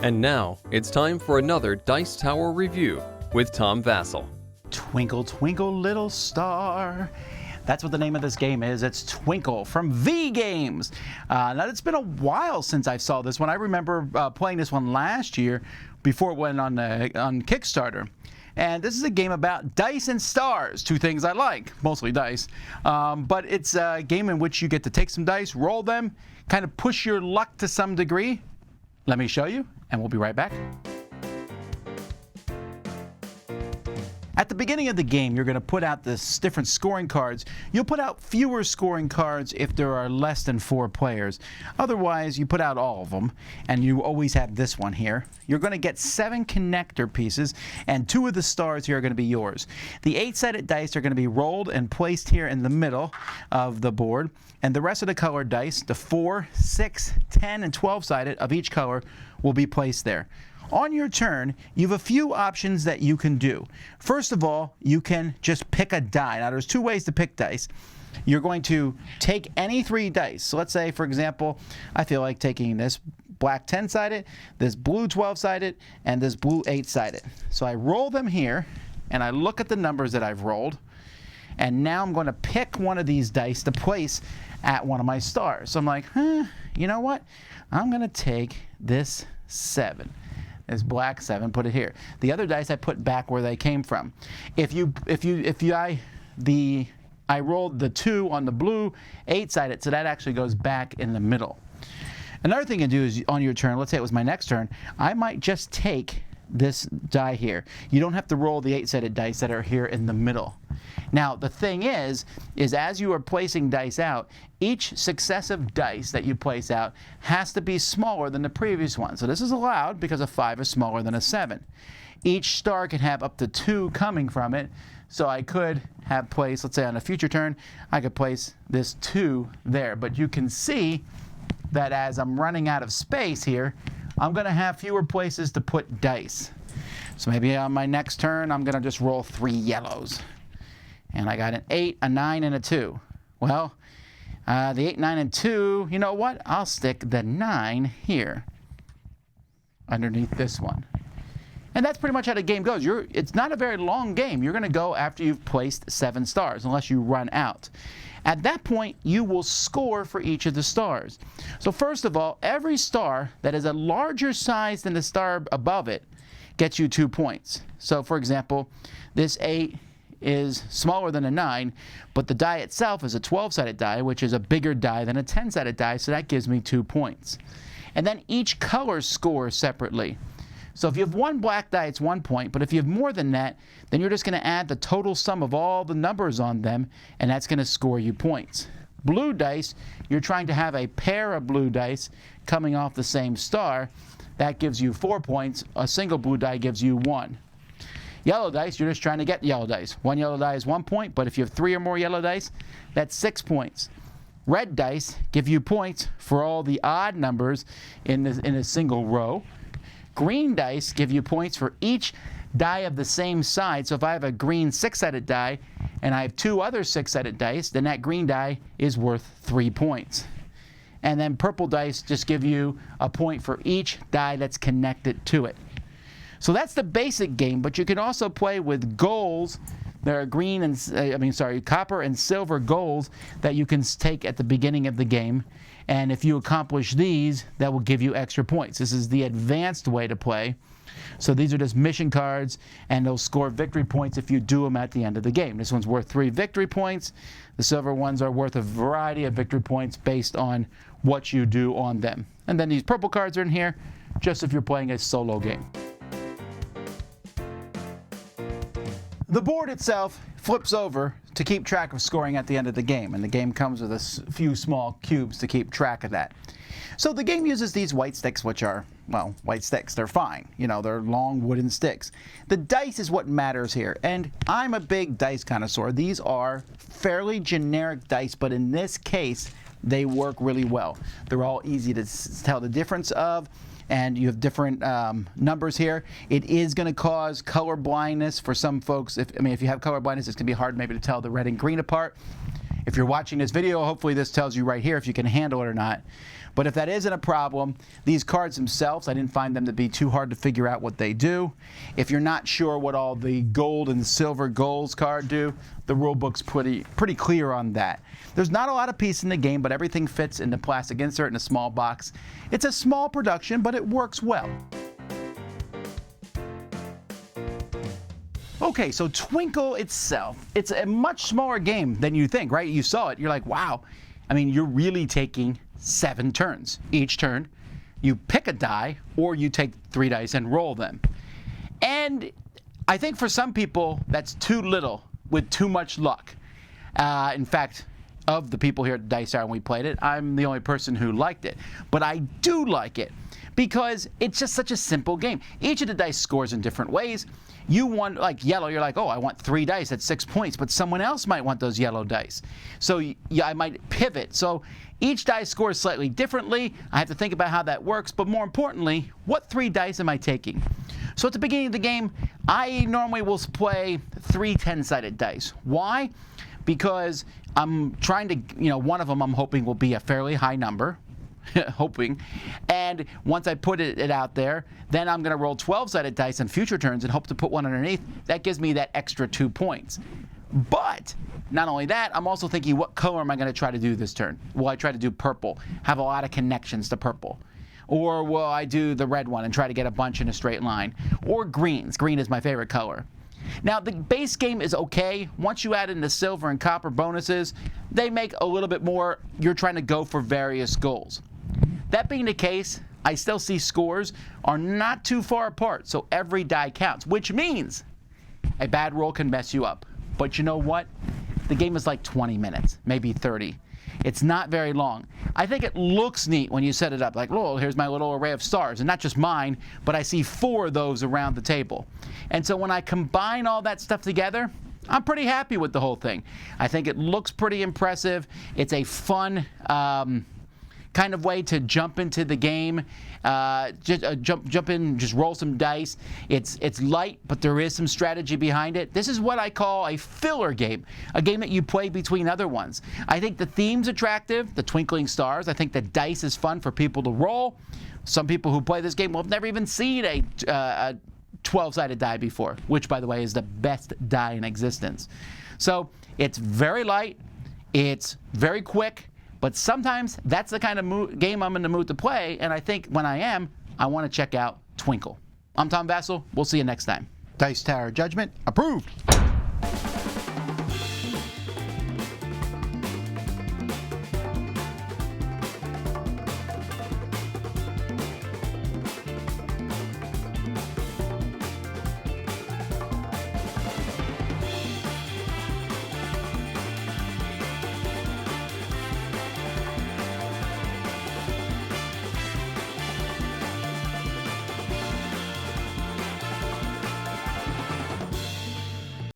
And now, it's time for another Dice Tower review with Tom Vasel. Twinkle, twinkle, little star. That's what the name of this game is. It's Twinkle from V Games. Now, it's been a while since I saw this one. I remember playing this one last year before it went on Kickstarter. And this is a game about dice and stars, two things I like, mostly dice. But it's a game in which you get to take some dice, roll them, kind of push your luck to some degree. Let me show you, and we'll be right back. At the beginning of the game, you're going to put out this different scoring cards. You'll put out fewer scoring cards if there are less than 4 players. Otherwise, you put out all of them, and you always have this one here. You're going to get 7 connector pieces, and 2 of the stars here are going to be yours. The 8-sided dice are going to be rolled and placed here in the middle of the board, and the rest of the colored dice, the 4, 6, 10, and 12-sided of each color, will be placed there. On your turn, you have a few options that you can do. First of all, you can just pick a die. Now, there's 2 ways to pick dice. You're going to take any 3 dice. So let's say, for example, I feel like taking this black 10-sided, this blue 12-sided, and this blue 8-sided. So I roll them here, and I look at the numbers that I've rolled, and now I'm going to pick one of these dice to place at one of my stars. So I'm like, you know what? I'm going to take this 7. Is black 7, put it here. The other dice I put back where they came from. I rolled the 2 on the blue 8-sided, so that actually goes back in the middle. Another thing you can do is on your turn, let's say it was my next turn, I might just take this die here. You don't have to roll the 8-sided dice that are here in the middle. Now, the thing is as you are placing dice out, each successive dice that you place out has to be smaller than the previous one. So this is allowed because a 5 is smaller than a 7. Each star can have up to 2 coming from it. So I could have placed, let's say on a future turn, I could place this 2 there. But you can see that as I'm running out of space here, I'm going to have fewer places to put dice. So maybe on my next turn, I'm going to just roll 3 yellows. And I got an 8, a 9, and a 2. Well, the 8, 9, and 2, you know what? I'll stick the 9 here underneath this one. And that's pretty much how the game goes. It's not a very long game. You're going to go after you've placed 7 stars, unless you run out. At that point, you will score for each of the stars. So first of all, every star that is a larger size than the star above it gets you 2 points. So for example, this 8 is smaller than a 9, but the die itself is a 12-sided die, which is a bigger die than a 10-sided die, so that gives me 2 points. And then each color scores separately. So if you have 1 black die, it's 1 point, but if you have more than that, then you're just going to add the total sum of all the numbers on them, and that's going to score you points. Blue dice, you're trying to have a pair of blue dice coming off the same star. That gives you 4 points. A single blue die gives you 1. Yellow dice, you're just trying to get yellow dice. 1 yellow die is 1 point, but if you have 3 or more yellow dice, that's 6 points. Red dice give you points for all the odd numbers in a single row. Green dice give you points for each die of the same side. So if I have a green 6-sided die and I have 2 other 6-sided dice, then that green die is worth 3 points. And then purple dice just give you a point for each die that's connected to it. So that's the basic game, but you can also play with goals. There are copper and silver goals that you can take at the beginning of the game. And if you accomplish these, that will give you extra points. This is the advanced way to play. So these are just mission cards, and they'll score victory points if you do them at the end of the game. This one's worth 3 victory points. The silver ones are worth a variety of victory points based on what you do on them. And then these purple cards are in here, just if you're playing a solo game. The board itself flips over to keep track of scoring at the end of the game, and the game comes with a few small cubes to keep track of that. So the game uses these white sticks, which are, well, white sticks. They're fine. You know, they're long wooden sticks. The dice is what matters here, and I'm a big dice connoisseur. These are fairly generic dice, but in this case, they work really well. They're all easy to tell the difference of, and you have different numbers here. It is going to cause color blindness for some folks. If you have color blindness, it's going to be hard maybe to tell the red and green apart. If you're watching this video, hopefully this tells you right here if you can handle it or not. But if that isn't a problem, these cards themselves, I didn't find them to be too hard to figure out what they do. If you're not sure what all the gold and silver goals card do, the rule book's pretty clear on that. There's not a lot of pieces in the game, but everything fits in the plastic insert in a small box. It's a small production, but it works well. Okay, so Twinkle itself, it's a much smaller game than you think, right? You saw it, you're like, wow. I mean, you're really taking 7 turns. Each turn, you pick a die, or you take 3 dice and roll them. And I think for some people, that's too little with too much luck. In fact, of the people here at Dice Tower when we played it, I'm the only person who liked it. But I do like it because it's just such a simple game. Each of the dice scores in different ways. You want, like yellow, you're like, oh, I want 3 dice at 6 points, but someone else might want those yellow dice. So yeah, I might pivot. So each dice scores slightly differently. I have to think about how that works, but more importantly, what 3 dice am I taking? So at the beginning of the game, I normally will play 3 10-sided dice. Why? Because I'm trying to, one of them I'm hoping will be a fairly high number. Hoping. And once I put it out there, then I'm going to roll 12-sided dice on future turns and hope to put one underneath. That gives me that extra 2 points. But not only that, I'm also thinking, what color am I going to try to do this turn? Will I try to do purple? Have a lot of connections to purple. Or will I do the red one and try to get a bunch in a straight line? Or greens. Green is my favorite color. Now, the base game is okay. Once you add in the silver and copper bonuses, they make a little bit more. You're trying to go for various goals. That being the case, I still see scores are not too far apart, so every die counts, which means a bad roll can mess you up. But you know what? The game is like 20 minutes, maybe 30. It's not very long. I think it looks neat when you set it up, like, oh, here's my little array of stars, and not just mine, but I see 4 of those around the table. And so when I combine all that stuff together, I'm pretty happy with the whole thing. I think it looks pretty impressive. It's a fun kind of way to jump into the game, jump in, just roll some dice. It's light, but there is some strategy behind it. This is what I call a filler game, a game that you play between other ones. I think the theme's attractive, the twinkling stars. I think the dice is fun for people to roll. Some people who play this game will have never even seen a 12-sided die before, which, by the way, is the best die in existence. So it's very light, it's very quick, but sometimes that's the kind of game I'm in the mood to play, and I think when I am, I want to check out Twinkle. I'm Tom Vasel. We'll see you next time. Dice Tower Judgment approved.